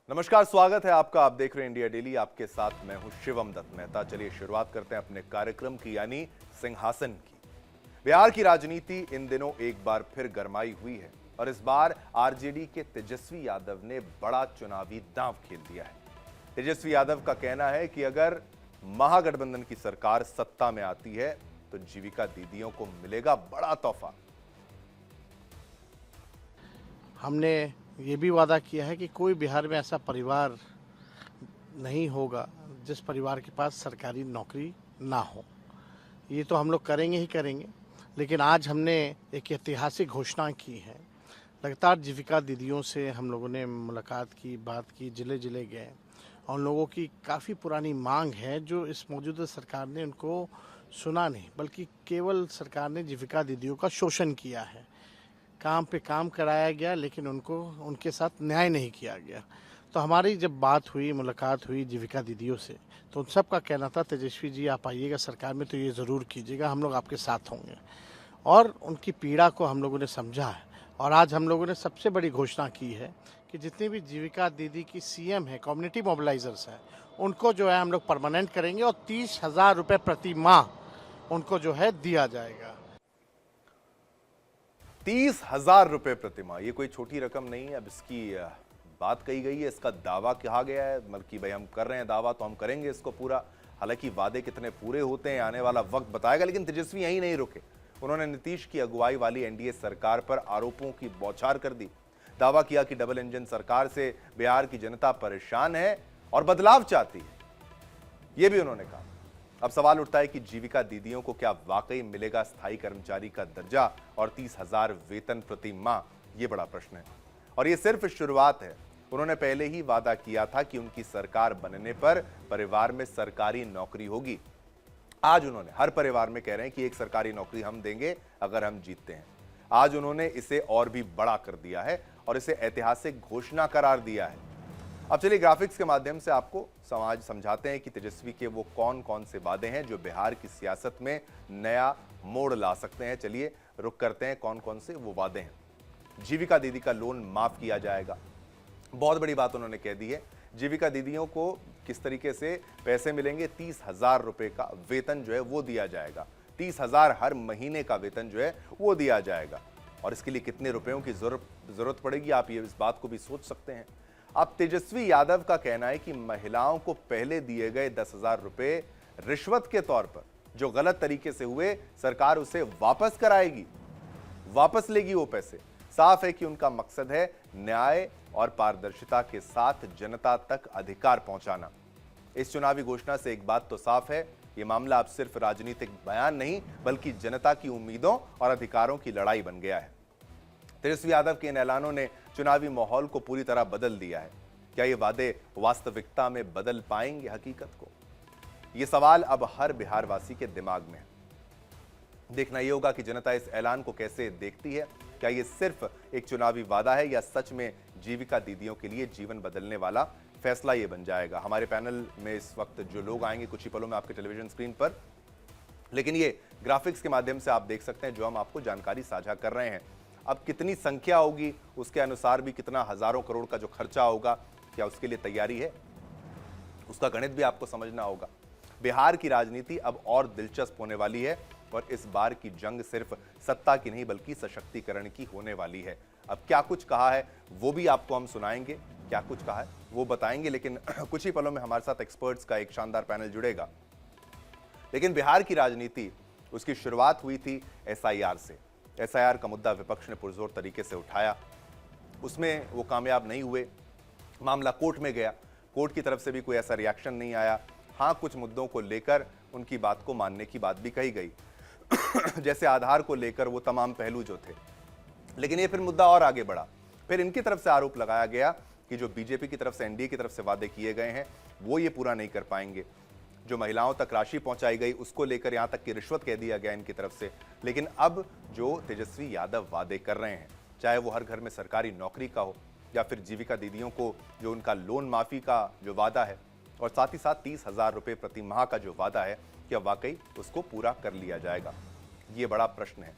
नमस्कार, स्वागत है आपका। आप देख रहे हैं इंडिया डेली। आपके साथ मैं हूं शिवम दत्त मेहता। चलिए शुरुआत करते हैं अपने कार्यक्रम की, यानी सिंहासन की। बिहार की राजनीति इन दिनों एक बार फिर गरमाई हुई है और इस बार आरजेडी के तेजस्वी यादव ने बड़ा चुनावी दांव खेल दिया है। तेजस्वी यादव का कहना है कि अगर महागठबंधन की सरकार सत्ता में आती है तो जीविका दीदियों को मिलेगा बड़ा तोहफा। हमने ये भी वादा किया है कि कोई बिहार में ऐसा परिवार नहीं होगा जिस परिवार के पास सरकारी नौकरी ना हो। ये तो हम लोग करेंगे ही करेंगे, लेकिन आज हमने एक ऐतिहासिक घोषणा की है। लगातार जीविका दीदियों से हम लोगों ने मुलाकात की, बात की, ज़िले ज़िले गए और उन लोगों की काफ़ी पुरानी मांग है जो इस मौजूदा सरकार ने उनको सुना नहीं, बल्कि केवल सरकार ने जीविका दीदियों का शोषण किया है। काम पे काम कराया गया, लेकिन उनको उनके साथ न्याय नहीं किया गया। तो हमारी जब बात हुई, मुलाकात हुई जीविका दीदियों से, तो उन सब का कहना था, तेजस्वी जी आप आइएगा सरकार में तो ये ज़रूर कीजिएगा, हम लोग आपके साथ होंगे। और उनकी पीड़ा को हम लोगों ने समझा है और आज हम लोगों ने सबसे बड़ी घोषणा की है कि जितनी भी जीविका दीदी की सीएम है, कम्युनिटी मोबिलाइजर्स हैं, उनको जो है हम लोग परमानेंट करेंगे और 30,000 रुपये प्रति माह उनको जो है दिया जाएगा। 30,000 रुपए प्रति माह, ये कोई छोटी रकम नहीं है। अब इसकी बात कही गई है, इसका दावा कहा गया है, मतलब कि भाई हम कर रहे हैं दावा तो हम करेंगे इसको पूरा। हालांकि वादे कितने पूरे होते हैं आने वाला वक्त बताएगा, लेकिन तेजस्वी यहीं नहीं रुके। उन्होंने नीतीश की अगुवाई वाली एनडीए सरकार पर आरोपों की बौछार कर दी। दावा किया कि डबल इंजन सरकार से बिहार की जनता परेशान है और बदलाव चाहती है, यह भी उन्होंने कहा। अब सवाल उठता है कि जीविका दीदियों को क्या वाकई मिलेगा स्थायी कर्मचारी का दर्जा और 30,000 वेतन प्रति माह? ये बड़ा प्रश्न है और ये सिर्फ शुरुआत है। उन्होंने पहले ही वादा किया था कि उनकी सरकार बनने पर परिवार में सरकारी नौकरी होगी। आज उन्होंने हर परिवार में कह रहे हैं कि एक सरकारी नौकरी हम देंगे अगर हम जीतते हैं। आज उन्होंने इसे और भी बड़ा कर दिया है और इसे ऐतिहासिक घोषणा करार दिया है। अब चलिए ग्राफिक्स के माध्यम से आपको समझाते हैं कि तेजस्वी के वो कौन कौन से वादे हैं जो बिहार की सियासत में नया मोड़ ला सकते हैं। चलिए रुक करते हैं कौन कौन से वो वादे हैं। जीविका दीदी का लोन माफ किया जाएगा, बहुत बड़ी बात उन्होंने कह दी है। जीविका दीदियों को किस तरीके से पैसे मिलेंगे? 30,000 रुपए का वेतन जो है वो दिया जाएगा। 30,000 हर महीने का वेतन जो है वो दिया जाएगा। और इसके लिए कितने रुपयों की जरूरत पड़ेगी, आप ये इस बात को भी सोच सकते हैं। अब तेजस्वी यादव का कहना है कि महिलाओं को पहले दिए गए 10,000 रुपए रिश्वत के तौर पर जो गलत तरीके से हुए, सरकार उसे वापस कराएगी, वापस लेगी वो पैसे। साफ है कि उनका मकसद है न्याय और पारदर्शिता के साथ जनता तक अधिकार पहुंचाना। इस चुनावी घोषणा से एक बात तो साफ है, ये मामला अब सिर्फ राजनीतिक बयान नहीं बल्कि जनता की उम्मीदों और अधिकारों की लड़ाई बन गया है। तेजस्वी यादव के इन ऐलानों ने चुनावी माहौल को पूरी तरह बदल दिया है। क्या ये वादे वास्तविकता में बदल पाएंगे हकीकत को? ये सवाल अब हर बिहारवासी के दिमाग में है। देखना ये होगा कि जनता इस ऐलान को कैसे देखती है। क्या ये सिर्फ एक चुनावी वादा है या सच में जीविका दीदियों के लिए जीवन बदलने वाला फैसला ये बन जाएगा? हमारे पैनल में इस वक्त जो लोग आएंगे कुछ ही पलों में आपके टेलीविजन स्क्रीन पर, लेकिन ये ग्राफिक्स के माध्यम से आप देख सकते हैं जो हम आपको जानकारी साझा कर रहे हैं। अब कितनी संख्या होगी उसके अनुसार भी कितना हजारों करोड़ का जो खर्चा होगा, क्या उसके लिए तैयारी है? उसका गणित भी आपको समझना होगा। बिहार की राजनीति अब और दिलचस्प होने वाली है और इस बार की जंग सिर्फ सत्ता की नहीं बल्कि सशक्तिकरण की होने वाली है। अब क्या कुछ कहा है वो भी आपको हम सुनाएंगे, क्या कुछ कहा है वो बताएंगे, लेकिन कुछ ही पलों में हमारे साथ एक्सपर्ट्स का एक शानदार पैनल जुड़ेगा। लेकिन बिहार की राजनीति, उसकी शुरुआत हुई थी एसआईआर से। एसआईआर का मुद्दा विपक्ष ने पुरजोर तरीके से उठाया, उसमें वो कामयाब नहीं हुए। मामला कोर्ट में गया, कोर्ट की तरफ से भी कोई ऐसा रिएक्शन नहीं आया। हाँ, कुछ मुद्दों को लेकर उनकी बात को मानने की बात भी कही गई जैसे आधार को लेकर वो तमाम पहलू जो थे। लेकिन ये फिर मुद्दा और आगे बढ़ा। फिर इनकी तरफ से आरोप लगाया गया कि जो बीजेपी की तरफ से, एनडीए की तरफ से वादे किए गए हैं वो ये पूरा नहीं कर पाएंगे। जो महिलाओं तक राशि पहुंचाई गई उसको लेकर यहां तक कि रिश्वत कह दिया गया इनकी तरफ से। लेकिन अब जो तेजस्वी यादव वादे कर रहे हैं, चाहे वो हर घर में सरकारी नौकरी का हो या फिर जीविका दीदियों को जो उनका लोन माफी का जो वादा है और साथ ही साथ 30,000 रुपए प्रति माह का जो वादा है, क्या वाकई उसको पूरा कर लिया जाएगा? ये बड़ा प्रश्न है।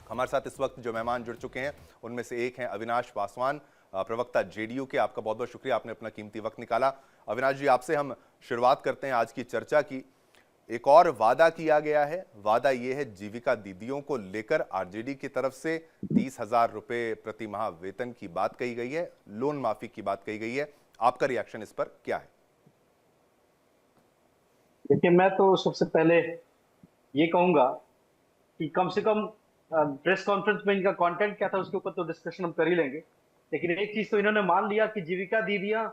हमारे साथ इस वक्त जो मेहमान जुड़ चुके हैं उनमें से एक हैं अविनाश पासवान, प्रवक्ता जेडीयू के। आपका बहुत बहुत शुक्रिया, आपने अपना कीमती वक्त निकाला। अविनाश जी, आपसे हम शुरुआत करते हैं आज की चर्चा की। एक और वादा किया गया है, वादा यह है जीविका दीदियों को लेकर आरजेडी की तरफ से 30,000 रुपए प्रति माह वेतन की बात कही गई है, लोन माफी की बात कही गई है। आपका रिएक्शन इस पर क्या है? देखिए, मैं तो सबसे पहले ये कहूंगा कि कम से कम प्रेस कॉन्फ्रेंस में इनका कंटेंट क्या था उसके ऊपर तो डिस्कशन हम कर ही लेंगे, लेकिन एक चीज तो इन्होंने मान लिया कि जीविका दीदियां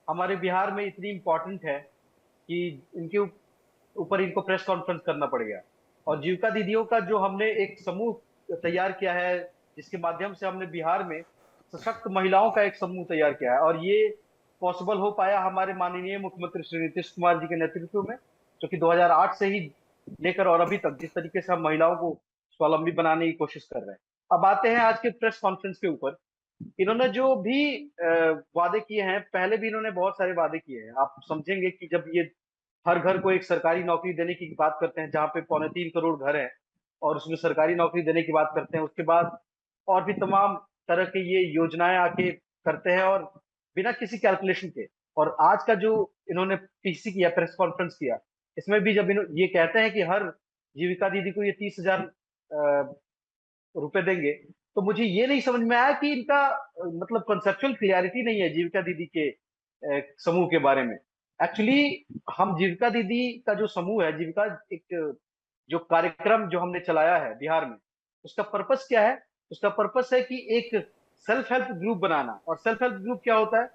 हमारे बिहार में इतनी इंपॉर्टेंट है कि इनके ऊपर इनको प्रेस कॉन्फ्रेंस करना पड़ेगा। और जीविका दीदियों का जो हमने एक समूह तैयार किया है, जिसके माध्यम से हमने बिहार में सशक्त महिलाओं का एक समूह तैयार किया है, और ये पॉसिबल हो पाया हमारे माननीय मुख्यमंत्री श्री नीतीश कुमार जी के नेतृत्व में, जो कि 2008 से ही लेकर और अभी तक जिस तरीके से हम महिलाओं को स्वावलंबी बनाने की कोशिश कर रहे हैं। अब आते हैं आज के प्रेस कॉन्फ्रेंस के ऊपर। इन्होंने जो भी वादे किए हैं, पहले भी इन्होंने बहुत सारे वादे किए हैं। आप समझेंगे कि जब ये हर घर को एक सरकारी नौकरी देने की बात करते हैं, जहां पे 3.25 करोड़ घर हैं, और उसमें सरकारी नौकरी देने की बात करते हैं, उसके बाद और भी तमाम तरह के ये योजनाएं आके करते हैं, और बिना किसी कैलकुलेशन के। और आज का जो इन्होंने पीसी किया, प्रेस कॉन्फ्रेंस किया, इसमें भी जब ये कहते हैं कि हर जीविका दीदी को ये 30,000 रुपए देंगे, तो मुझे ये नहीं समझ में आया कि इनका मतलब कंसेप्चुअल क्लियरिटी नहीं है जीविका दीदी के समूह के बारे में। एक्चुअली हम जीविका दीदी का जो समूह है, जीविका एक जो कार्यक्रम जो हमने चलाया है बिहार में, उसका पर्पस क्या है? उसका पर्पस है कि एक सेल्फ हेल्प ग्रुप बनाना। और सेल्फ हेल्प ग्रुप क्या होता है?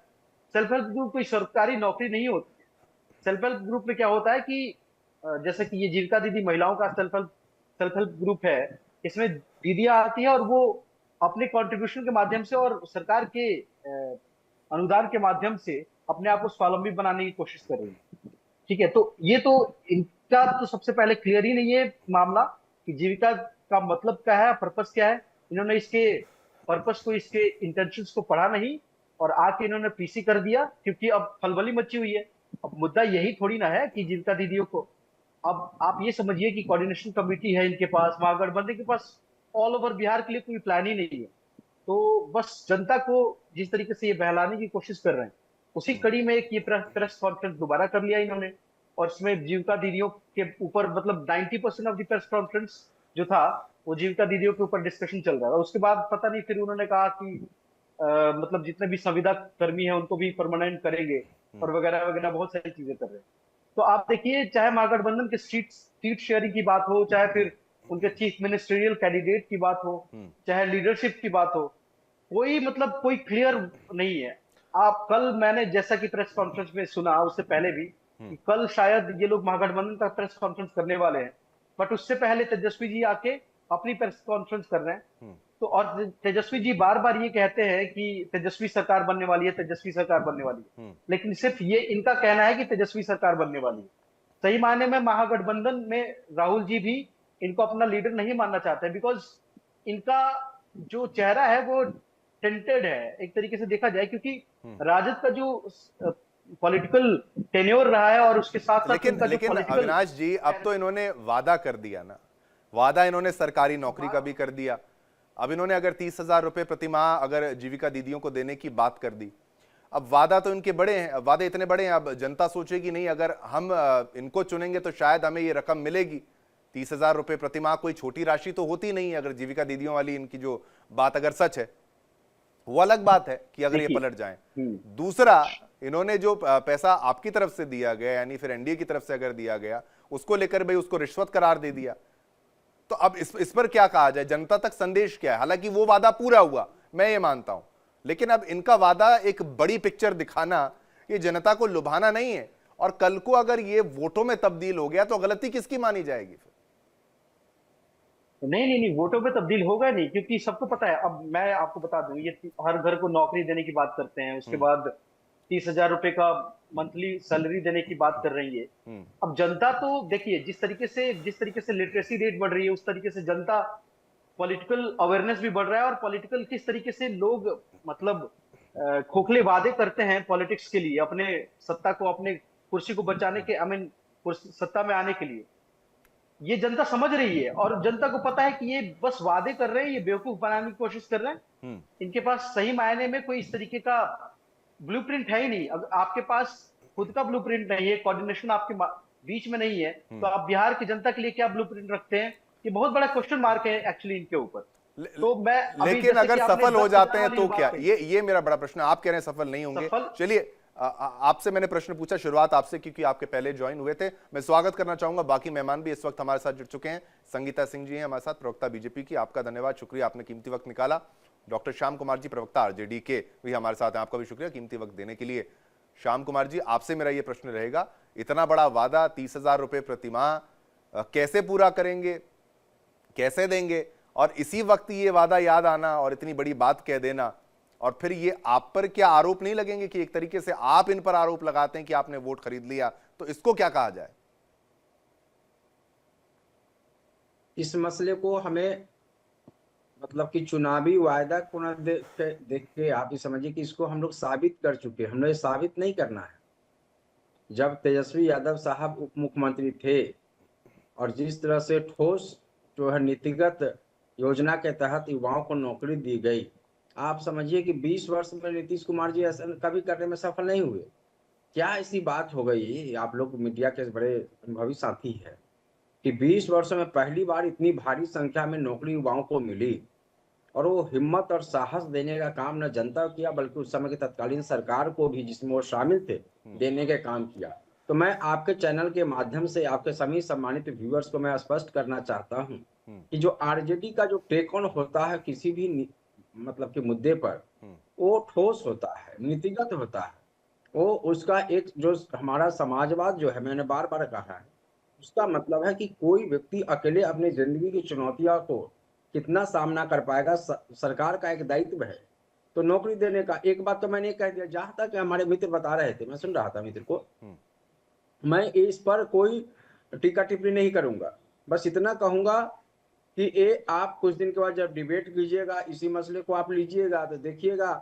सेल्फ हेल्प ग्रुप कोई सरकारी नौकरी नहीं होती है। सेल्फ हेल्प ग्रुप में क्या होता है कि जैसे कि ये जीविका दीदी महिलाओं का सेल्फ हेल्प ग्रुप है, इसमें दीदियां आती है और वो अपने कंट्रीब्यूशन के माध्यम से और सरकार के अनुदान के माध्यम से अपने आप को स्वावलंबी बनाने की कोशिश कर रही है। ठीक है, तो ये तो इनका तो सबसे पहले क्लियर ही नहीं है मामला कि जीविका का मतलब क्या है, पर्पस क्या है। इन्होंने इसके पर्पस को, इसके इंटेंशंस को पढ़ा नहीं, और आके इन्होंने पीसी कर दिया, क्योंकि अब खलबली मची हुई है। अब मुद्दा यही थोड़ी ना है कि जीविका दीदियों को, अब आप ये समझिए कि कोऑर्डिनेशन कमेटी है इनके पास, महागठबंधन के पास ऑल ओवर बिहार के लिए कोई प्लान ही नहीं है। तो बस जनता को जिस तरीके से ये बहलाने की कोशिश कर रहे हैं, उसी कड़ी में एक ये प्रेस कॉन्फ्रेंस दोबारा कर लिया इन्होंने। और इसमें जीविका दीदियों के ऊपर मतलब 90% ऑफ द प्रेस कॉन्फ्रेंस जो था वो जीविका दीदियों के ऊपर डिस्कशन चल रहा था। उसके बाद पता नहीं फिर उन्होंने कहा कि मतलब जितने भी संविदा कर्मी है उनको भी परमानेंट करेंगे, और वगैरह वगैरह बहुत सारी चीजें कर रहे हैं। तो आप देखिए, चाहे महागठबंधन के सीट शेयरिंग की बात हो, चाहे फिर उनके चीफ मिनिस्ट्रियल कैंडिडेट की बात हो, चाहे लीडरशिप की बात हो, कोई मतलब कोई क्लियर नहीं है। आप कल, मैंने जैसा कि प्रेस कॉन्फ्रेंस में सुना उससे पहले भी कि कल शायद ये लोग महागठबंधन का प्रेस कॉन्फ्रेंस करने वाले हैं, बट उससे पहले तेजस्वी जी आके अपनी प्रेस कॉन्फ्रेंस कर रहे हैं। तो और तेजस्वी जी बार बार ये कहते हैं कि तेजस्वी सरकार बनने वाली है, तेजस्वी सरकार बनने वाली है, लेकिन सिर्फ ये इनका कहना है कि तेजस्वी सरकार बनने वाली है। सही मायने में महागठबंधन में राहुल जी भी इनको अपना लीडर नहीं मानना चाहते, बिकॉज इनका जो चेहरा है वो टेंटेड है एक तरीके से देखा जाए, क्योंकि राजद का जो पॉलिटिकल टेन्योर रहा है और उसके साथ साथ लेकिन अविनाश जी, अब तो इन्होंने वादा कर दिया ना, वादा इन्होंने सरकारी नौकरी का भी कर दिया। अब इन्होंने अगर 30,000 रुपए प्रति माह अगर जीविका दीदियों को देने की बात कर दी, अब वादा तो इनके बड़े हैं, वादे इतने बड़े हैं, अब जनता सोचेगी नहीं अगर हम इनको चुनेंगे तो शायद हमें ये रकम मिलेगी। 30,000 रुपए प्रति माह कोई छोटी राशि तो होती नहीं है। अगर जीविका दीदियों वाली इनकी जो बात अगर सच है, वो अलग बात है कि अगर ये पलट जाएं। दूसरा, इन्होंने जो पैसा आपकी तरफ से दिया गया, यानी फिर एनडीए की तरफ से अगर दिया गया, उसको लेकर भाई उसको रिश्वत करार दे दिया। तो अब इस पर क्या कहा जाए, जनता तक संदेश क्या है? हालांकि वो वादा पूरा हुआ, मैं ये मानता हूं, लेकिन अब इनका वादा एक बड़ी पिक्चर दिखाना, ये जनता को लुभाना नहीं है। और कल को अगर ये वोटों में तब्दील हो गया तो गलती किसकी मानी जाएगी फिर? नहीं, वोटों पे तब्दील होगा नहीं, क्योंकि सबको पता है। अब मैं आपको बता दूं, ये हर घर को नौकरी देने की बात करते हैं, उसके बाद 30,000 रुपए का मंथली सैलरी देने की बात कर रही है। अब जनता तो देखिए, जिस तरीके से लिटरेसी रेट बढ़ रही है, उस तरीके से जनता पॉलिटिकल अवेयरनेस भी बढ़ रहा है, और पॉलिटिकल किस तरीके से लोग मतलब खोखले वादे करते हैं पॉलिटिक्स के लिए, अपने सत्ता को, अपने कुर्सी को बचाने के, सत्ता में आने के लिए। ये जनता समझ रही है, और जनता को पता है कि ये बस वादे कर रहे हैं, ये बेवकूफ बनाने की कोशिश कर रहे हैं। इनके पास सही मायने में कोई इस तरीके का ब्लूप्रिंट है ही नहीं। अगर आपके पास खुद का ब्लूप्रिंट नहीं है, कोऑर्डिनेशन आपके बीच में नहीं है, तो आप बिहार की जनता के लिए क्या ब्लूप्रिंट रखते हैं? ये बहुत बड़ा क्वेश्चन मार्क है एक्चुअली इनके ऊपर। तो मैं अभी लेकिन जैसे अगर कि आपने सफल हो 10,000 जाते हैं वाली तो बात क्या? कही, ये मेरा बड़ा प्रश्न है। आप कह रहे हैं सफल नहीं होंगे। सफल चलिए, आपसे मैंने प्रश्न पूछा, शुरुआत आपसे, क्योंकि आपके पहले ज्वाइन हुए थे। मैं स्वागत करना चाहूंगा, बाकी मेहमान भी इस वक्त हमारे साथ जुड़ चुके हैं। संगीता सिंह जी हैं हमारे साथ, प्रवक्ता बीजेपी की। आपका धन्यवाद, शुक्रिया, आपने कीमती वक्त निकाला। डॉक्टर श्याम कुमार जी, प्रवक्ता आरजेडी के, भी हमारे साथ हैं। आपका भी शुक्रिया कीमती वक्त देने के लिए। श्याम कुमार जी, आपसे मेरा ये प्रश्न रहेगा, इतना बड़ा वादा 30,000 रुपए प्रतिमाह कैसे पूरा करेंगे, कैसे देंगे? और इसी वक्त ये वादा याद आना और इतनी बड़ी बात कह देना, और फिर ये आप पर क्या आरोप नहीं लगेंगे कि एक तरीके से आप इन पर आरोप लगाते हैं कि आपने वोट खरीद लिया? तो इसको क्या कहा जाए? इस मसले को हमें मतलब कि चुनावी वायदा को न देख के आप ये समझिए कि इसको हम लोग साबित कर चुके हैं। हमें साबित नहीं करना है। जब तेजस्वी यादव साहब उप मुख्यमंत्री थे और जिस तरह से ठोस जो है नीतिगत योजना के तहत युवाओं को नौकरी दी गई, आप समझिए कि 20 वर्ष में नीतीश कुमार जी ऐसा कभी करने में सफल नहीं हुए। क्या ऐसी बात हो गई? आप लोग मीडिया के बड़े अनुभवी साथी है कि 20 वर्षों में पहली बार इतनी भारी संख्या में नौकरी युवाओं को मिली, और वो हिम्मत और साहस देने का काम न जनता किया बल्कि उस समय की तत्कालीन सरकार को भी, जिसमें वो शामिल थे, देने का काम किया। तो मैं आपके चैनल के माध्यम से आपके सभी सम्मानित व्यूअर्स को मैं स्पष्ट करना चाहता हूं कि जो आरजेडी का जो टेक ऑन होता है किसी भी मतलब के मुद्दे पर, वो ठोस होता है, नीतिगत होता है। वो उसका एक जो हमारा समाजवाद जो है, मैंने बार बार कहा है, उसका मतलब है कि कोई व्यक्ति अकेले अपनी जिंदगी की चुनौतियों को कितना सामना कर पाएगा, सरकार का एक दायित्व है। तो नौकरी देने का एक बात तो मैंने कह दिया, जहां तक हमारे मित्र बता रहे थे, मैं सुन रहा था मित्र को, मैं इस पर कोई टीका टिप्पणी नहीं करूंगा। बस इतना कहूंगा कि ये आप कुछ दिन के बाद जब डिबेट कीजिएगा, इसी मसले को आप लीजिएगा, तो देखिएगा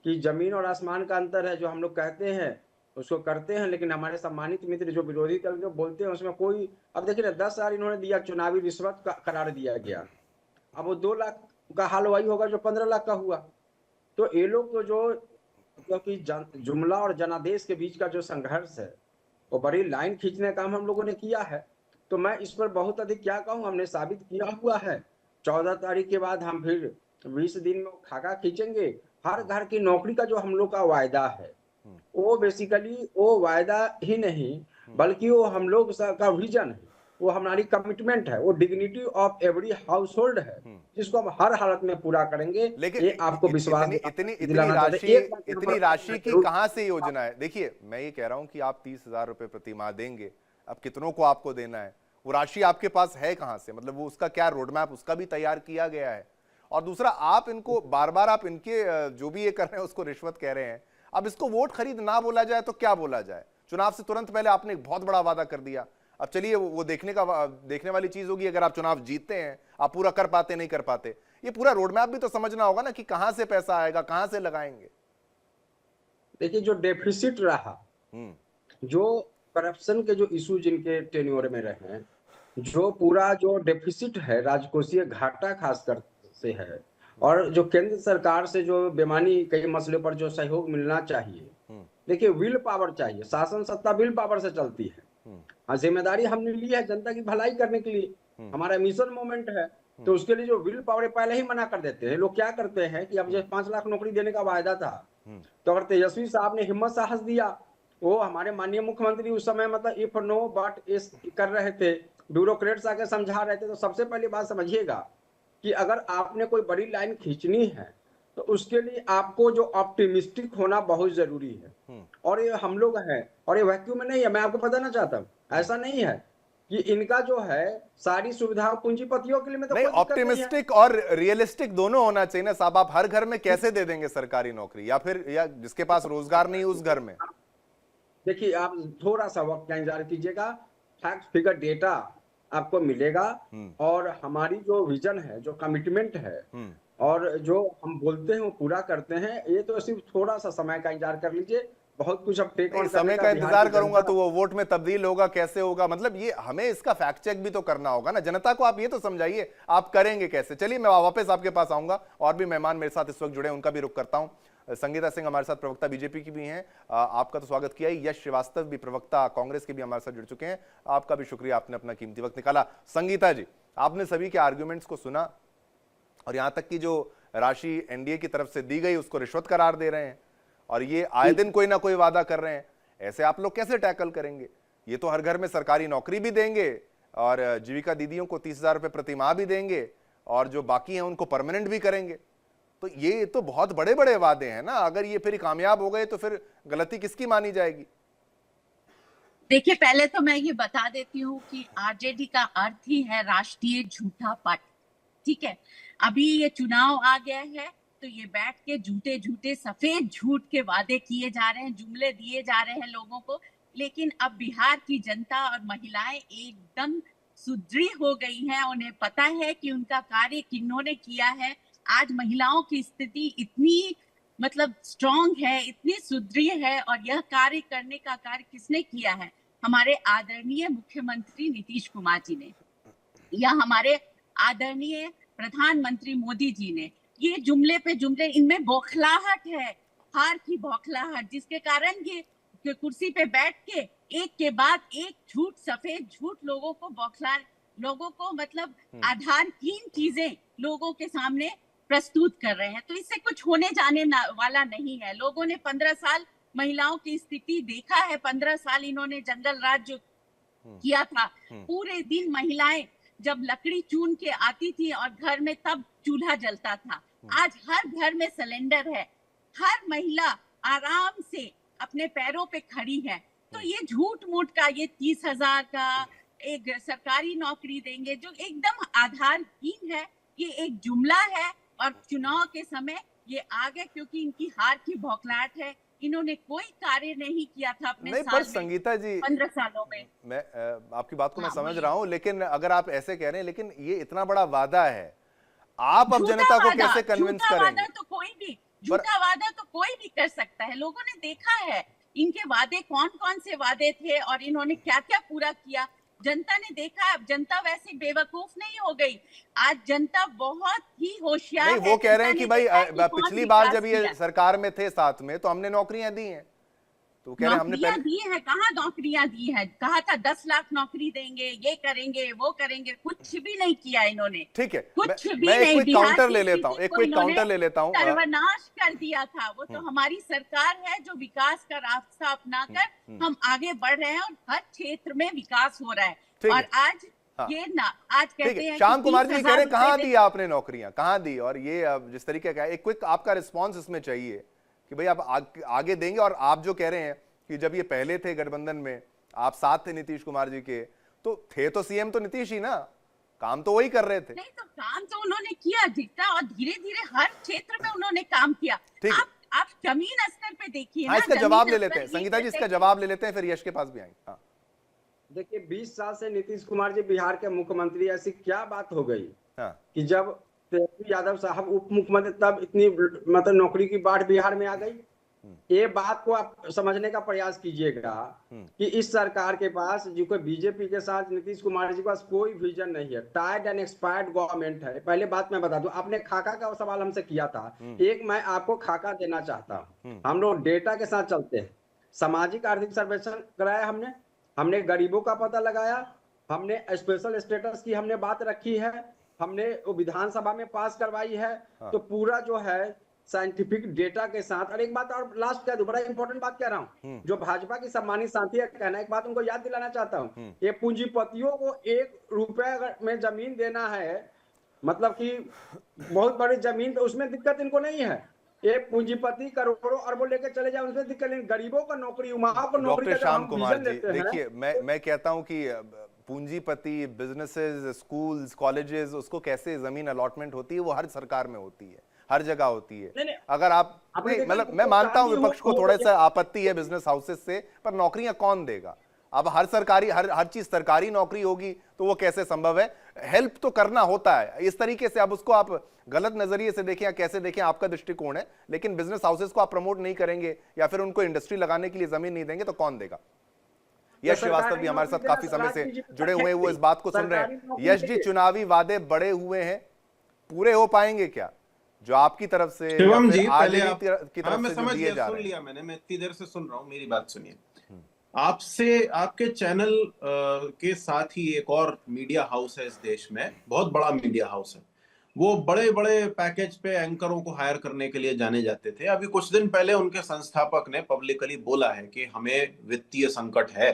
कि जमीन और आसमान का अंतर है। जो हम लोग कहते हैं उसको करते हैं, लेकिन हमारे सम्मानित मित्र जो विरोधी दल के बोलते हैं उसमें कोई, अब देखिए ना, 10,000 इन्होंने दिया, चुनावी रिश्वत का करार दिया गया। अब वो 2 लाख का हाल वही होगा जो 15 लाख का हुआ। तो ये लोग तो जो मतलब कि जुमला और जनादेश के बीच का जो संघर्ष है, वो बड़ी लाइन खींचने का काम हम लोगों ने किया है। तो मैं इस पर बहुत अधिक क्या कहूँ, हमने साबित किया हुआ है। 14 तारीख के बाद हम फिर 20 दिन में खाका खींचेंगे। हर घर की नौकरी का जो हम लोग का वायदा है, वो बेसिकली वो वायदा ही नहीं बल्कि वो हम लोग का विजन है, वो हमारी कमिटमेंट है, वो dignity of every house hold है, जिसको हम हर हालत में पूरा करेंगे। लेकिन ये आपको विश्वास इतनी राशि की कहां से योजना है? देखिए, मैं ये कह रहा हूं कि आप 30,000 रुपए प्रतिमाह देंगे, अब कितनों को आपको देना है, वो राशि आपके पास है कहां से? मतलब वो उसका क्या रोड मैप, उसका भी तैयार किया गया है? और दूसरा, आप इनको बार बार, आप इनके जो भी ये कर रहे हैं उसको रिश्वत कह रहे हैं। अब इसको वोट खरीद ना बोला जाए तो क्या बोला जाए? चुनाव से तुरंत पहले आपने एक बहुत बड़ा वादा कर दिया। अब चलिए, वो देखने वाली चीज होगी, अगर आप चुनाव जीतते हैं, आप पूरा कर पाते नहीं कर पाते। ये पूरा रोड मैप भी तो समझना होगा ना कि कहां से पैसा आएगा, कहां से लगाएंगे। देखिए, जो डेफिसिट रहा, जो करप्शन के जो इशू जिनके टेन्योर में रहे, जो पूरा जो डेफिसिट है, राजकोषीय घाटा खासकर से है, और जो केंद्र सरकार से जो बेमानी कई मसले पर जो सहयोग मिलना चाहिए। देखिए, विल पावर चाहिए, शासन सत्ता विल पावर से चलती है। हाँ, जिम्मेदारी हमने ली है जनता की भलाई करने के लिए, हमारा मिशन मोमेंट है। तो उसके लिए जो विल पावर पहले ही मना कर देते हैं लोग। क्या करते हैं कि अब जैसे 5 लाख नौकरी देने का वायदा था, तो अगर तेजस्वी साहब ने हिम्मत साहस दिया, वो हमारे माननीय मुख्यमंत्री उस समय मतलब इफ नो बट इस कर रहे थे, ब्यूरोक्रेट्स आके समझा रहे थे। तो सबसे पहली बात समझिएगा कि अगर आपने कोई बड़ी लाइन खींचनी है तो उसके लिए आपको जो ऑप्टिमिस्टिक होना बहुत जरूरी है। और ये हम लोग हैं, और ये वैक्यूम में नहीं है। मैं आपको बताना चाहता हूँ, ऐसा नहीं है कि इनका जो है सारी सुविधा पूंजीपतियों के लिए में तो नहीं, ऑप्टिमिस्टिक और रियलिस्टिक दोनों होना चाहिए ना साहब। आप हर घर में कैसे दे देंगे सरकारी नौकरी, या फिर या जिसके पास रोजगार नहीं उस घर में? देखिए, आप थोड़ा सा वक्त का इंतजार कीजिएगा, फैक्ट फिगर डेटा आपको मिलेगा। और हमारी जो विजन है, जो कमिटमेंट है, और जो हम बोलते हैं वो पूरा करते हैं। ये तो सिर्फ थोड़ा सा समय का इंतजार कर लीजिए, बहुत कुछ अब टेक ऑन समय का इंतजार करूंगा तो वो वोट में तब्दील होगा, कैसे होगा, मतलब ये हमें इसका फैक्ट चेक भी तो करना होगा ना। जनता को आप ये तो समझाइए, आप करेंगे कैसे। चलिए मैं वापस आपके पास आऊंगा, और भी मेहमान मेरे साथ इस वक्त जुड़े, उनका भी रुख करता हूं। संगीता सिंह हमारे साथ प्रवक्ता बीजेपी की भी हैं, आपका तो स्वागत किया ही। यश श्रीवास्तव भी प्रवक्ता कांग्रेस के भी हमारे साथ जुड़ चुके हैं, आपका भी शुक्रिया, आपने अपना कीमती वक्त निकाला। संगीता जी, आपने सभी के आर्ग्यूमेंट्स को सुना, और यहां तक कि जो राशि एनडीए की तरफ से दी गई उसको रिश्वत करार दे रहे हैं, और ये आए दिन कोई ना कोई वादा कर रहे हैं। ऐसे आप लोग कैसे टैकल करेंगे? ये तो हर घर में सरकारी नौकरी भी देंगे, और जीविका दीदियों को 30,000 रुपए प्रति माह भी देंगे, और जो बाकी हैं उनको परमानेंट भी करेंगे। तो ये तो बहुत बड़े बड़े वादे हैं ना। अगर ये फिर कामयाब हो गए तो फिर गलती किसकी मानी जाएगी? देखिए, पहले तो मैं ये बता देती हूँ कि आरजेडी का अर्थ ही है राष्ट्रीय झूठा पट। ठीक है, अभी ये चुनाव आ गया है तो ये बैठ के झूठे झूठे सफेद झूठ के वादे किए जा रहे हैं, जुमले दिए जा रहे हैं लोगों को। लेकिन अब बिहार की जनता और महिलाएं एकदम सुदृढ़ हो गई हैं, उन्हें पता है कि उनका कार्य किन्होंने किया है। आज महिलाओं की स्थिति इतनी मतलब स्ट्रांग है, इतनी सुदृढ़ है, और यह कार्य करने का कार्य किसने किया है? हमारे आदरणीय मुख्यमंत्री नीतीश कुमार जी ने, या हमारे आदरणीय प्रधानमंत्री मोदी जी ने। ये जुमले पे जुमले, इनमें बौखलाहट है, हार की बौखलाहट, जिसके कारण ये कुर्सी पे बैठ के एक के बाद एक झूठ, सफेद झूठ लोगों को लोगों को मतलब आधारहीन चीजें लोगों के सामने प्रस्तुत कर रहे हैं। तो इससे कुछ होने जाने वाला नहीं है। लोगों ने 15 साल महिलाओं की स्थिति देखा है, 15 साल इन्होंने जंगल राज जो किया था, पूरे दिन महिलाएं जब लकड़ी चून के आती थी और घर में तब चूल्हा जलता था। आज हर घर में सिलेंडर है, हर महिला आराम से अपने पैरों पे खड़ी है। तो ये झूठ मूठ का, ये 30,000 का एक सरकारी नौकरी देंगे जो एकदम आधारहीन है, ये एक जुमला है। और चुनाव के समय ये आ गए क्योंकि इनकी हार की बौखलाहट है। इन्होंने कोई कार्य नहीं किया था अपने नहीं, पर संगीता जी 15 सालों में। मैं आपकी बात को मैं समझ रहा हूं, लेकिन अगर आप ऐसे कह रहे हैं, लेकिन ये इतना बड़ा वादा है, आप अब जनता को कैसे कन्विंस करेंगे? तो कोई भी झूठा वादा तो कोई भी कर सकता है। लोगों ने देखा है इनके वादे कौन कौन से वादे थे और इन्होंने क्या क्या पूरा किया। जनता ने देखा। अब जनता वैसे बेवकूफ नहीं हो गई, आज जनता बहुत ही होशियार है। नहीं, वो कह रहे हैं कि भाई पिछली बार जब ये सरकार में थे साथ में तो हमने नौकरियां दी हैं, तो कह रहे हैं हमने नौकरियां दी हैं। कहाँ नौकरियां दी हैं? कहा था 10 लाख नौकरी देंगे, ये करेंगे, वो करेंगे, कुछ भी नहीं किया इन्होंने। ठीक है, कुछ भी मैं नहीं। एक क्विक काउंटर ले लेता हूँ, एक क्विक काउंटर ले लेता हूँ। सर्वनाश कर दिया था। वो तो हमारी सरकार है जो विकास का रास्ता अपनाकर हम आगे बढ़ रहे हैं और हर क्षेत्र में विकास हो रहा है। और आज ये ना आज कहते हैं श्याम कुमार जी कह रहे हैं कहाँ दी आपने नौकरियां, कहाँ दी? और ये जिस तरीके का एक क्विक आपका रिस्पॉन्स इसमें चाहिए कि भाई आप आगे देंगे। और आप जो कह रहे हैं कि जब ये पहले थे गठबंधन में, आप साथ थे नीतीश कुमार जी के, तो थे तो सीएम तो नीतीश ही ना, काम तो वही कर रहे थे। नहीं, तो काम तो उन्होंने किया दिखता, और धीरे धीरे हर क्षेत्र में उन्होंने काम किया। आप जमीन स्तर पे देखिए। इसका जवाब ले लेते हैं संगीता जी, इसका जवाब ले लेते हैं, फिर यश के पास भी आएंगे। हाँ, देखिए 20 साल से नीतीश कुमार जी बिहार के मुख्यमंत्री, ऐसी क्या बात हो गई कि जब तेजस्वी यादव साहब उप मुख्यमंत्री तब इतनी मतलब नौकरी की बाढ़ बिहार में आ गई? ये बात को आप समझने का प्रयास कीजिएगा कि इस सरकार के पास, जो कोई बीजेपी के साथ नीतीश कुमार जी के पास कोई विजन नहीं है, टायर्ड एंड एक्सपायर्ड गवर्नमेंट है। पहले बात मैं बता दूं, आपने खाका का सवाल हमसे किया था, एक मैं आपको खाका देना चाहता हूं। हम लोग डेटा के साथ चलते हैं। सामाजिक आर्थिक सर्वेक्षण कराया हमने गरीबों का पता लगाया, हमने स्पेशल स्टेटस की हमने बात रखी है, हमने वो विधानसभा में पास करवाई है। तो पूरा जो है साइंटिफिक डेटा के साथ। और एक बात और लास्ट कह दूं, बड़ा इंपॉर्टेंट बात कह रहा हूं, जो भाजपा की सम्मानित साथी है कहना, एक बात उनको याद दिलाना चाहता हूं, ये पूंजीपतियों को 1 रुपए में जमीन देना है, मतलब कि बहुत बड़ी जमीन, तो उसमें दिक्कत इनको नहीं है। ये पूंजीपति करोड़ों अरबों लेकर चले जाए, उसमें दिक्कत नहीं। गरीबों को नौकरी, को नौकरी। डॉक्टर श्याम कुमार जी देखिए, मैं कहता हूं कि पूंजीपति, बिजनेसेस, स्कूल्स, कॉलेजेस, उसको कैसे जमीन अलॉटमेंट होती है, वो हर सरकार में होती है, हर जगह होती है। अगर आप मतलब, मैं मानता हूं विपक्ष को थोड़ा सा आपत्ति है बिजनेस हाउसेस से, पर नौकरियां कौन देगा? अब हर चीज सरकारी नौकरी होगी तो वो कैसे संभव है? हेल्प तो करना होता है इस तरीके से। अब उसको आप गलत नजरिए से देखें या कैसे देखें, आपका दृष्टिकोण है, लेकिन बिजनेस हाउसेस को आप प्रमोट नहीं करेंगे या फिर उनको इंडस्ट्री लगाने के लिए जमीन नहीं देंगे तो कौन देगा? यश श्रीवास्तव भी हमारे साथ काफी समय से जुड़े हुए हैं, वो इस बात को सुन रहे हैं। यश जी, चुनावी वादे बड़े हुए हैं, पूरे हो पाएंगे क्या जो आपकी तरफ से शिवम जी पहले आप की तरफ मैं से समझ दिए गया, जा सुन रहे हैं? लिया मैंने, मैं इतनी देर से सुन रहा हूँ, मेरी बात सुनिए। आपसे आपके चैनल के साथ ही एक और मीडिया हाउस है इस देश में, बहुत बड़ा मीडिया हाउस है, वो बड़े बड़े पैकेज पे एंकरों को हायर करने के लिए जाने जाते थे। अभी कुछ दिन पहले उनके संस्थापक ने पब्लिकली बोला है कि हमें वित्तीय संकट है।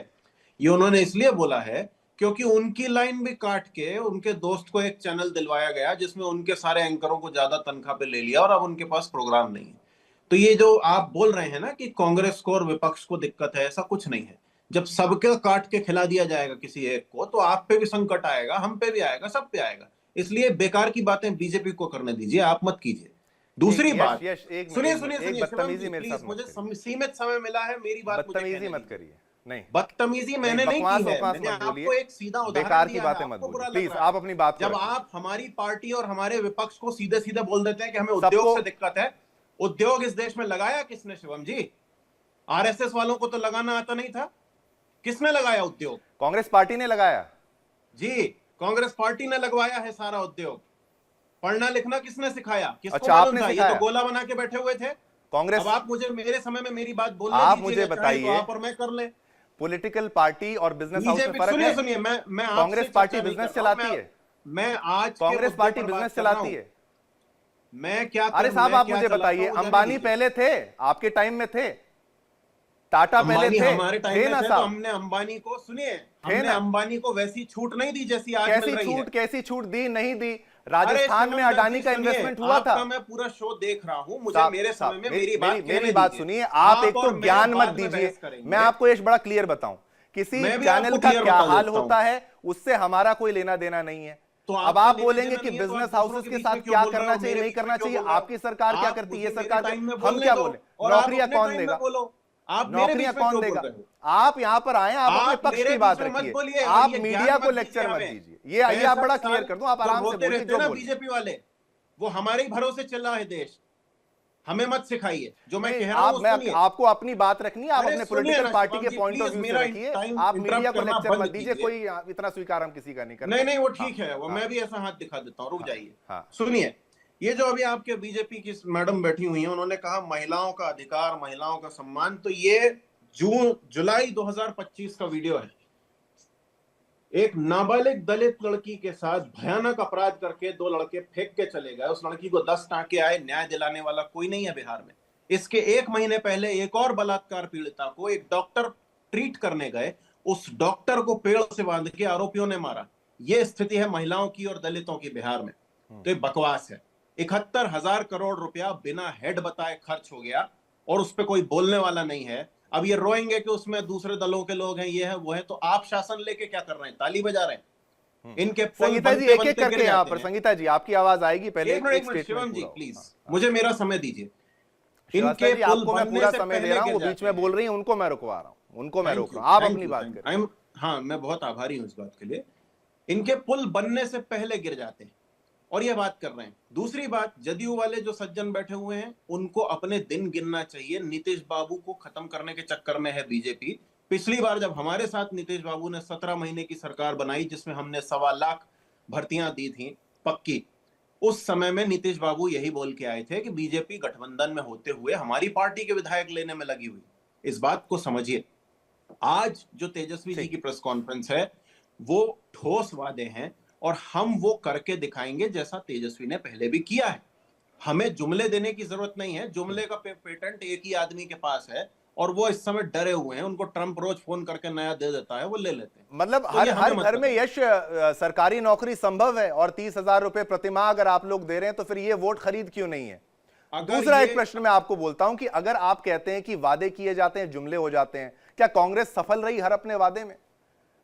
ये उन्होंने इसलिए बोला है क्योंकि उनकी लाइन भी काट के उनके दोस्त को एक चैनल दिलवाया गया जिसमें उनके सारे एंकरों को ज्यादा तनख्वाह पे ले लिया और अब उनके पास प्रोग्राम नहीं है। तो ये जो आप बोल रहे हैं ना कि कांग्रेस को और विपक्ष को दिक्कत है, ऐसा कुछ नहीं है। जब सबके काट के खिला दिया जाएगा किसी एक को तो आप पे भी संकट आएगा, हम पे भी आएगा, सब पे आएगा। इसलिए बेकार की बातें बीजेपी को करने दीजिए, आप मत कीजिए। दूसरी बात, सुनिए सुनिए सुनिए, बदतमीजी मेरे प्लीज, साथ मुझे सीमित समय मिला है, मेरी बात मुझे बदतमीजी कहने मत दीजिए। करिए। नहीं, बदतमीजी मैंने नहीं की है, मैंने मत बोलिए, आपको एक सीधा उदाहरण बेकार की दिया बातें है, मत आपको बोलिए बुरा लग प्लीज। रहा है। आप अपनी बात जब को आप हमारी पार्टी और हमारे विपक्ष को सीधे सीधे बोल देते हैं कि हमें सबको- उद्योग से दिक्कत है। उद्योग इस देश में लगाया किसने शिवम जी? आरएसएस वालों को तो लगाना आता नहीं था, किसने लगाया उद्योग? कांग्रेस पार्टी ने लगाया जी, कांग्रेस पार्टी ने लगवाया है सारा उद्योग। पढ़ना लिखना किसने सिखाया? किसको अच्छा, मालूम आपने था? ये सिखाया? तो गोला बना के बैठे हुए थे। कांग्रेस। अब आप मुझे मेरे समय में मेरी बात बोलने आप दीजिए, मुझे या चाहे बताइए, तो आप और मैं कर ले। पॉलिटिकल पार्टी और बिजनेस हाउस में बीजेपी, फर्क सुनिए है? सुनिए, मैं आपसे कांग्रेस पार्टी चर्चा नहीं बिजनेस कर रहा हूं, चलाती है? मैं आज के कांग्रेस मुद्दे पार्टी पर बात बिजनेस कर रहा चलाती हूं। है? मैं क्या अरे करूं, साहब, मैं आप क्या मुझे चलाता बताइए, हूं, जाने अंबानी दीजिए। पहले थे, आपके टाइम में थे, टाटा पहले अंबानी थे, हमारे टाइम थे में ना थे तो साहब? हमने अंबानी को, सुनिए, थे हमने ना? अंबानी को वैसी छूट नहीं दी जैसी आज मिल रही है। कैसी छूट दी, नहीं दी? अरे राजस्थान में शिवम अडानी जी, का सुनिए, इन्वेस्टमेंट हुआ था। आपका मैं पूरा शो देख रहा हूं, मुझे साहब, मेरे साहब, समय में मेरी बात मेरी बात सुनिए। आप एक तो ज्ञान मत दीजिए, मैं आपको एक बड़ा क्लियर बताऊं, किसी मैं भी चैनल आपको का क्लियर क्या बता हाल देता हूं। होता है उससे हमारा कोई लेना देना नहीं है। तो अब आपका आप लेना बोलेंगे देना कि नहीं है, तो बिजनेस आप दूसरों हाउसेस के के बीच साथ में क्यों क्या बोल रहे करना हो, चाहिए, मेरे नहीं बीच में करना क्यों चाहिए, बोल रहे हो? आपकी सरकार क्या आप करती है, मुझे ये मेरे सरकार टाइम में हम बोलने क्या दो, बोले? और आप नौकरियां अपने कौन टाइम में देगा? बोलो। आप मेरे नौकरियां बीच में कौन क्यों देगा? बोल रहे हो? आप यहां पर आए, आप अपने आप पक्ष मेरे की बात बीच में मत रखिए, बोलिए और आप ये मीडिया ज्ञान को मत लेक्चर दीजिए मत हमें। दीजिए। ये आप बड़ा 65 क्लियर साल कर दूं, आप जो आराम से रोते बोलिए रहते जो हैं ना बोलिए। बीजेपी वाले, वो हमारे ही भरोसे चल रहा है देश, हमें मत सिखाइए। जो मैं नहीं, कह रहा हूं आप वो मैं सुनिए। आपको अपनी बात रखनी है, आप अरे अपने सुनिए पॉलिटिकल ना पार्टी शिवम के जी, पॉइंट ऑफ प्लीज व्यू से मेरा रखिए। टाइम आप मीडिया इंटरप्ट को करना लेक्चर बंद मत दीजिए, कीजिए। कोई इतना स्वीकार हम किसी का नहीं करते। नहीं नहीं, वो हाँ, ठीक है, वो हाँ, मैं भी ऐसा हाथ दिखा देता हूँ, रुक हाँ, जाइए। हाँ। सुनिए, ये जो अभी आपके बीजेपी की मैडम बैठी हुई हैं, उन्होंने कहा महिलाओं का अधिकार, महिलाओं का सम्मान, तो ये जुलाई 2025 का वीडियो है। एक नाबालिग दलित लड़की के साथ भयानक अपराध करके 2 लड़के फेंक के चले गए, उस लड़की को 10 टांके आए, न्याय दिलाने वाला कोई नहीं है बिहार में। इसके 1 महीने पहले एक और बलात्कार पीड़िता को एक डॉक्टर ट्रीट करने गए, उस डॉक्टर को पेड़ से बांध के आरोपियों ने मारा। यह स्थिति है महिलाओं की और दलितों की बिहार में। तो ये बकवास है। 71,000 करोड़ रुपया बिना हेड बताए खर्च हो गया और उस पर कोई बोलने वाला नहीं है। अब ये रोएंगे कि उसमें दूसरे दलों के लोग हैं, ये है वो है, तो आप शासन लेके क्या कर रहे हैं? ताली बजा रहे हैं। इनके संगीता जी एक एक करके यहाँ पर, संगीता जी आपकी आवाज आएगी, पहले एक मिनट शिवम जी प्लीज, मुझे मेरा समय दीजिए। इनके आपको मैं पूरा समय दे रहा हूँ, वो बीच में बोल रही हैं, उनको मैं रुकवा रहा हूँ, उनको मैं रोक रहा हूँ, आप अपनी बात करें। हाँ, मैं बहुत आभारी हूँ इस बात के लिए। इनके पुल बनने से पहले गिर जाते हैं और ये बात कर रहे हैं। दूसरी बात, जदयू वाले जो सज्जन बैठे हुए हैं, उनको अपने दिन गिनना चाहिए। नीतीश बाबू को खत्म करने के चक्कर में है बीजेपी। पिछली बार जब हमारे साथ नीतीश बाबू ने 17 महीने की सरकार बनाई, जिसमें हमने 1.25 लाख भर्तियां दी थी पक्की, उस समय में नीतीश बाबू यही बोल के आए थे कि बीजेपी गठबंधन में होते हुए हमारी पार्टी के विधायक लेने में लगी हुई। इस बात को समझिए। आज जो तेजस्वी जी की प्रेस कॉन्फ्रेंस है, वो ठोस वादे हैं और हम वो करके दिखाएंगे जैसा तेजस्वी ने पहले भी किया है। हमें जुमले देने की जरूरत नहीं है। जुमले का पेटेंट एक ही आदमी के पास है और वो इस समय डरे हुए हैं। उनको ट्रंप रोज फोन करके नया दे देता है, वो ले लेते हैं। मतलब तो हर घर में यश सरकारी नौकरी संभव है और 30,000 रुपए प्रतिमाह अगर आप लोग दे रहे हैं तो फिर ये वोट खरीद क्यों नहीं है? दूसरा एक प्रश्न मैं आपको बोलता हूं कि अगर आप कहते हैं कि वादे किए जाते हैं, जुमले हो जाते हैं, क्या कांग्रेस सफल रही हर अपने वादे में?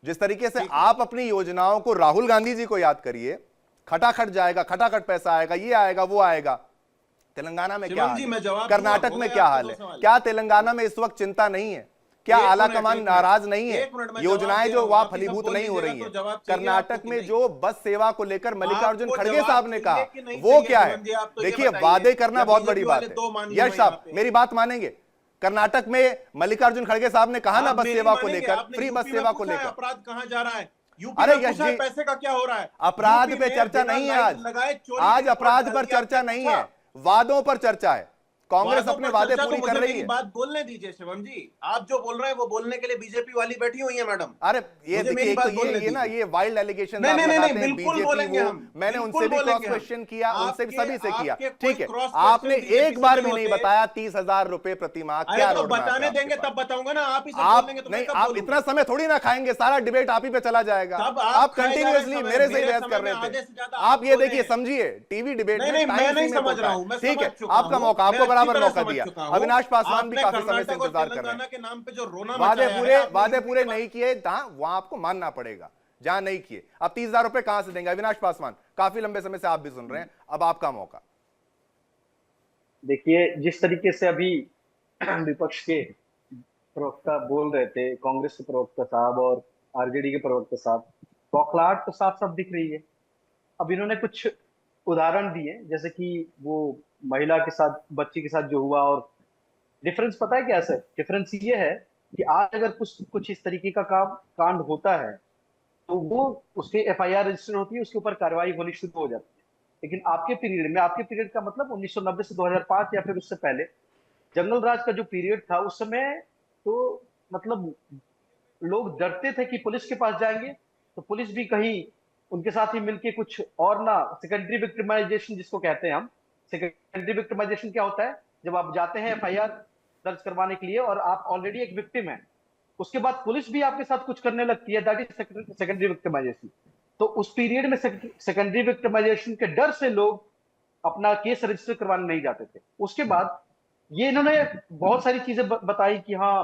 जिस तरीके से आप अपनी योजनाओं को, राहुल गांधी जी को याद करिए, खटाखट जाएगा, खटाखट पैसा आएगा, ये आएगा, वो आएगा। तेलंगाना में क्या हाल है? कर्नाटक में क्या हाल है? क्या तेलंगाना में इस वक्त चिंता नहीं है क्या एक आला मिनट, कमान एक नाराज मिनट, नहीं है? एक मिनट, मैं योजनाएं जवाब जो दे रहा वहां हूं, आप ही सब फलीभूत बोल नहीं हो दीजिएगा रही तो हैं। जवाब चाहिए कर्नाटक आपको कि में नहीं? जो बस सेवा को लेकर मल्लिकार्जुन आपको खड़गे जवाब साहब ने कहा, चाहिए कि नहीं वो चाहिए क्या है? सुमन जी? आप तो ये देखिए, बताइए, वादे करना या बहुत बड़ी बीजेपी बात वाले है। दो मान यश जाओ यहाँ साहब पे। मेरी बात मानेंगे? कर्नाटक में मल्लिकार्जुन खड़गे साहब ने कहा ना आप बस मेरी सेवा को मानेंगे? लेकर, आपने फ्री यूपी बस में सेवा को पूछा है लेकर। अपराध कहाँ जा रहा है? यूपी अरे में यश पूछा है जी, पैसे का क्या हो रहा है? अपराध यूपी पे में चर्चा बिना नहीं है लाइट आज। लगाए चोरी आज की रिपोर्ट अपराध डाल पर दी, चर्चा आपने नहीं पूछा? है, वादों पर चर्चा है। कांग्रेस वादों अपने पर वादे चर्चा तो पूरी मुझे कर रही मेरी है। बात बोलने दीजिए शिवम जी। आप जो बोल रहे हैं वो बोलने के लिए बीजेपी वाली बैठी हुई है मैडम। अरे ये मुझे देखिए, मेरी एक तो बात बोलने ये ना दीजिए। ये वाइल्ड एलिगेशन नहीं आप नहीं नहीं लगाते नहीं, हैं, बिल्कुल बीजेपी बोलेंगे वो, हम, मैंने बिल्कुल उनसे भी क्रॉस बोलेंगे हम। क्वेश्चन किया, उनसे भी सभी से किया। आपके ठीक है, कोई क्रॉस आपने क्वेश्चन बीजेपी एक से बार नहीं भी नहीं होते। बताया 30,000 रुपए प्रति माह अरे क्या तो रोड मैप है बताने आपके देंगे पास? तब बताऊंगा ना, आप ही सब आप बोलेंगे तो नहीं, मैं कब आप बोलूंगा? इतना समय थोड़ी ना खाएंगे, सारा डिबेट आप ही पे चला जाएगा। तब आप खाए जा रहे हैं कंटिन्यूअसली समय, मेरे से ही मेरे बहस समय कर में रहे आधे थे। से ज्यादा आप ये बोले देखिए, हैं। समझिए, टीवी डिबेट नहीं में नहीं, टाइम मैं नहीं सीमित समझ होता रहा है। हूँ, मैं ठीक समझ है, चुका आपका हूँ, मौका, मैं आपको अच्छी बराबर तरह मौका समझ दिया। चुका हूँ। अविनाश पासवान भी आपने काफी समय से कर्नाटक और इंतजार कर रहे तेलंगाना हैं। के नाम पे जो रोना वादे मचाया है, पूरे आपने वादे यूपी पूरे के बाद- नहीं किए, वहां आपको मानना पड़ेगा जहां नहीं किए। अब 30,000 रुपए कहां से देंगे? अविनाश पासवान, काफी लंबे समय से आप भी सुन रहे हैं, अब आपका मौका। देखिए, जिस तरीके से अभी विपक्ष के प्रवक्ता बोल रहे थे, कांग्रेस के प्रवक्ता साहब और आरजेडी के प्रवक्ता साहब, बौखलाहट तो साफ साफ दिख रही है। अब इन्होंने कुछ उदाहरण दिए, जैसे कि वो महिला के साथ, बच्ची के साथ जो हुआ, और डिफरेंस पता है क्या है सर? डिफरेंस ये है कि आज अगर कुछ कुछ इस तरीके का काम कांड होता है तो वो उसके एफआईआर रजिस्टर होती है, उसके ऊपर कार्रवाई होनी शुरू हो जाती है। लेकिन आपके पीरियड में, आपके पीरियड का मतलब 1990 से 2005 या फिर उससे पहले जंगल राज का जो पीरियड था, उस समय तो मतलब लोग डरते थे कि पुलिस के पास जाएंगे तो पुलिस भी कहीं उनके साथ ही मिलके कुछ और ना, सेकेंडरी विक्टिमाइजेशन जिसको कहते हैं हम। सेकेंडरी विक्टिमाइजेशन क्या होता है? जब आप जाते हैं एफआईआर दर्ज करवाने के लिए और आप ऑलरेडी एक विक्टिम है, उसके बाद पुलिस भी आपके साथ कुछ करने लगती है, दैट इज सेकेंडरी विक्टिमाइजेशन। तो उस पीरियड में सेकेंडरी विक्टिमाइजेशन के डर से लोग अपना केस रजिस्टर करवाने नहीं जाते थे। उसके बाद ये इन्होंने बहुत सारी चीजें बताई कि हाँ,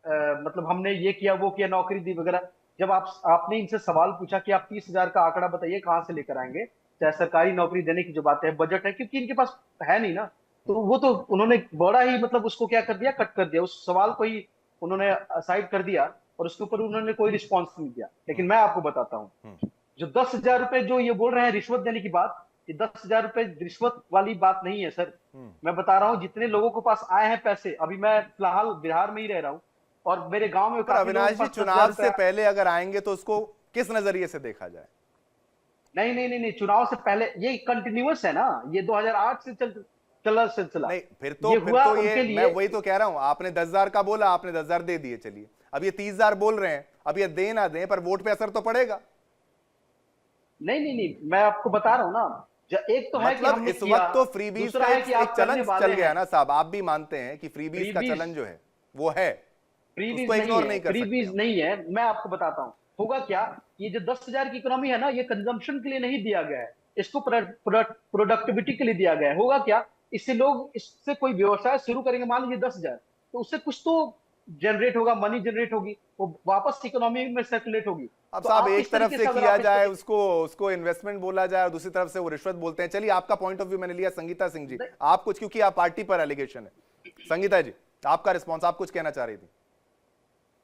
मतलब हमने ये किया, वो किया, नौकरी दी वगैरह। जब आपने इनसे सवाल पूछा कि आप 30,000 का आंकड़ा बताइए कहां से लेकर आएंगे, चाहे सरकारी नौकरी देने की जो बात है, बजट है, क्योंकि इनके पास है नहीं ना, तो वो तो उन्होंने बड़ा ही मतलब उसको क्या कर दिया, कट कर दिया, उस सवाल को ही उन्होंने साइड कर दिया और उसके ऊपर उन्होंने कोई रिस्पॉन्स नहीं दिया। लेकिन मैं आपको बताता हूँ, जो 10,000 रुपए जो ये बोल रहे हैं रिश्वत देने की बात, ये 10,000 रुपए रिश्वत वाली बात नहीं है सर। मैं बता रहा हूँ, जितने लोगों के पास आए हैं पैसे, अभी मैं फिलहाल बिहार में ही रह रहा हूँ और मेरे गांव में पर काफी लोगों अविनाश के जी, पास 10,000 चुनाव रुपए से पहले अगर आएंगे तो उसको किस नजरिए से देखा जाए? नहीं नहीं नहीं नहीं, चुनाव से पहले ये कंटिन्यूअस है ना, ये 2008 से चल रहा सिलसिला। नहीं, फिर हुआ तो उनके ये लिए। मैं वही तो कह रहा हूं, आपने 10,000 का बोला, आपने 10,000 दे दिए, चलिए अब ये 30,000 बोल रहे हैं, अब ये दे ना दें पर वोट पे असर तो पड़ेगा। नहीं नहीं नहीं, मैं आपको बता रहा हूँ ना, एक तो है कि मतलब हमने इस किया, वक्त तो फ्रीबीज दूसरा का है कि एक आप करने चलन वाले चल गया हैं। ना साहब, आप भी मानते हैं कि फ्रीबीज का फ्रीबीज चलन जो है वो है, फ्रीबीज उसको इग्नोर नहीं नहीं है, कर सकते फ्रीबीज हम। नहीं है। मैं आपको बताता हूँ होगा क्या। ये जो 10,000 की इकोनॉमी है ना, ये कंजम्पशन के लिए नहीं दिया गया है, इसको प्रोडक्टिविटी के लिए दिया गया है। होगा क्या, इससे लोग, इससे कोई व्यवसाय शुरू करेंगे, मान लीजिए 10,000, तो उससे कुछ तो जनरेट होगा, मनी जनरेट होगी, वो वापस इकोनॉमी में सर्कुलेट होगी। अब तो साहब आप एक इस तरफ तरीके से से अगर किया आप जाए उसको इन्वेस्टमेंट बोला जाए और दूसरी तरफ से वो रिश्वत बोलते हैं। चलिए आपका पॉइंट ऑफ व्यू मैंने लिया। संगीता सिंह जी, आप कुछ, क्योंकि आप पार्टी पर एलिगेशन है। संगीता जी, आपका रिस्पॉन्स, आप कुछ कहना चाह रही थी?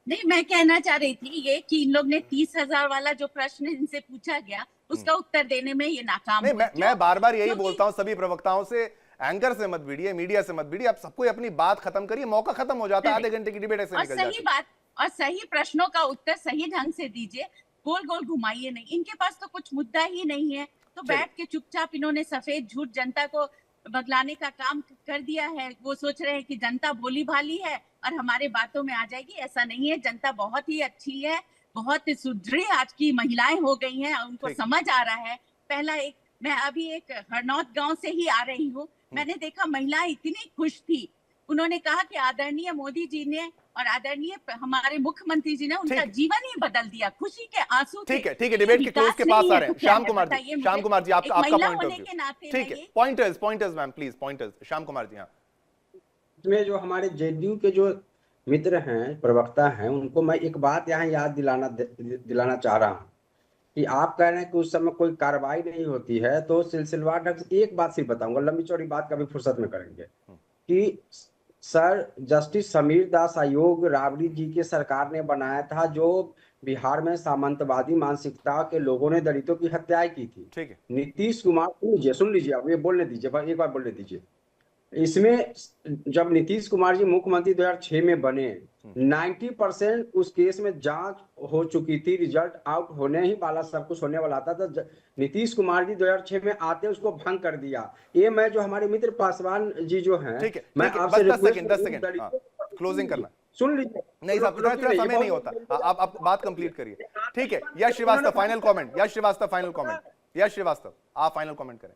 नहीं, मैं कहना चाह रही थी ये कि इन लोग ने 30,000 वाला जो प्रश्न इनसे पूछा गया उसका उत्तर देने में ये नाकाम नहीं, हुए। मैं बार बार यही क्योंकि- बोलता हूं सभी प्रवक्ताओं से, एंकर से मत भिड़िए, मीडिया से मत भिड़िए, आप सबको अपनी बात खत्म करिए, मौका खत्म हो जाता है, आधे घंटे की डिबेट ऐसे और निकल जाती सही है। बात और सही प्रश्नों का उत्तर सही ढंग से दीजिए, गोल गोल घुमाइए नहीं। इनके पास तो कुछ मुद्दा ही नहीं है, तो बैठ के चुपचाप इन्होंने सफेद झूठ जनता को बदलाने का काम कर दिया है। वो सोच रहे हैं कि जनता भोली भाली है और हमारे बातों में आ जाएगी। ऐसा नहीं है, जनता बहुत ही अच्छी है, बहुत सुदृढ़ आज की महिलाएं हो गई हैं, उनको समझ आ रहा है। पहला मैं अभी एक हरनौत गांव से ही आ रही हूँ, मैंने देखा महिलाएं इतनी खुश थी। उन्होंने कहा कि आदरणीय मोदी जी ने और आदरणीय हमारे मुख्यमंत्री जी ने उनका जीवन ही बदल दिया, खुशी के आंसू थे। ठीक है, डिबेट के क्लोज के पास आ रहे हैं। श्याम कुमार जी, आपका पॉइंट ऑफ व्यू। ठीक है, pointers ma'am, please pointers. Shyam Kumar ji, हाँ। इसमें जो हमारे जेडीयू के जो मित्र हैं, प्रवक्ता हैं, उनको मैं एक बात यहाँ याद दिलाना चाह रहा हूँ कि आप कह रहे हैं कि उस समय कोई कार्रवाई नहीं होती है, तो सिलसिलेवार ढंग से एक बात सिर्फ बताऊंगा, लंबी चौड़ी बात कभी फुर्सत में करेंगे, कि सर जस्टिस समीर दास आयोग राबड़ी जी की सरकार ने बनाया था, जो बिहार में सामंतवादी मानसिकता के लोगों ने दलितों की हत्याएं की थी। ठीक है। नीतीश कुमार, सुन लीजिए, अब ये बोलने दीजिए, एक बार बोलने दीजिए। इसमें जब नीतीश कुमार जी मुख्यमंत्री 2006 में बने, 90% उस केस में जांच हो चुकी थी, रिजल्ट आउट होने ही वाला, सब कुछ होने वाला था। तो नीतीश कुमार जी 2006 में आते उसको भंग कर दिया। ये मैं जो हमारे मित्र पासवान जी जो हैं, ठीक है, मैं आपसे 10 सेकंड क्लोजिंग करना। सुन लीजिए, नहीं साहब, इतना समय नहीं होता, आप बात कंप्लीट करिए। ठीक है, यश श्रीवास्तव फाइनल कमेंट। यश श्रीवास्तव फाइनल कमेंट। यश श्रीवास्तव आप फाइनल कमेंट करें।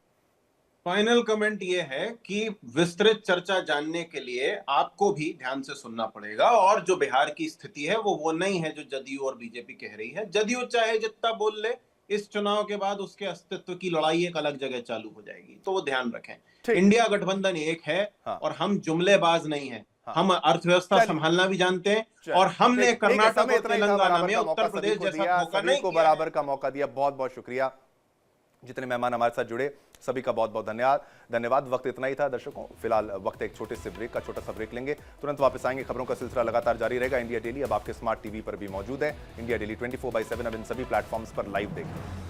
फाइनल कमेंट ये है कि विस्तृत चर्चा जानने के लिए आपको भी ध्यान से सुनना पड़ेगा, और जो बिहार की स्थिति है वो नहीं है जो जदयू और बीजेपी कह रही है। जदयू चाहे जितना बोल ले, इस चुनाव के बाद उसके अस्तित्व की लड़ाई एक अलग जगह चालू हो जाएगी, तो वो ध्यान रखें। इंडिया गठबंधन एक है। हाँ। और हम जुमलेबाज नहीं है। हाँ। हम अर्थव्यवस्था संभालना भी जानते हैं, और हमने कर्नाटक और तेलंगाना में उत्तर प्रदेश जैसा मौका नहीं को बराबर का मौका दिया। बहुत बहुत शुक्रिया जितने मेहमान हमारे साथ जुड़े, सभी का बहुत बहुत धन्यवाद। वक्त इतना ही था दर्शकों, फिलहाल वक्त एक छोटे से ब्रेक का, छोटा सा ब्रेक लेंगे, तुरंत वापस आएंगे। खबरों का सिलसिला लगातार जारी रहेगा। इंडिया डेली अब आपके स्मार्ट टीवी पर भी मौजूद है। इंडिया डेली 24/7 अब इन सभी प्लेटफॉर्म्स पर लाइव देखें।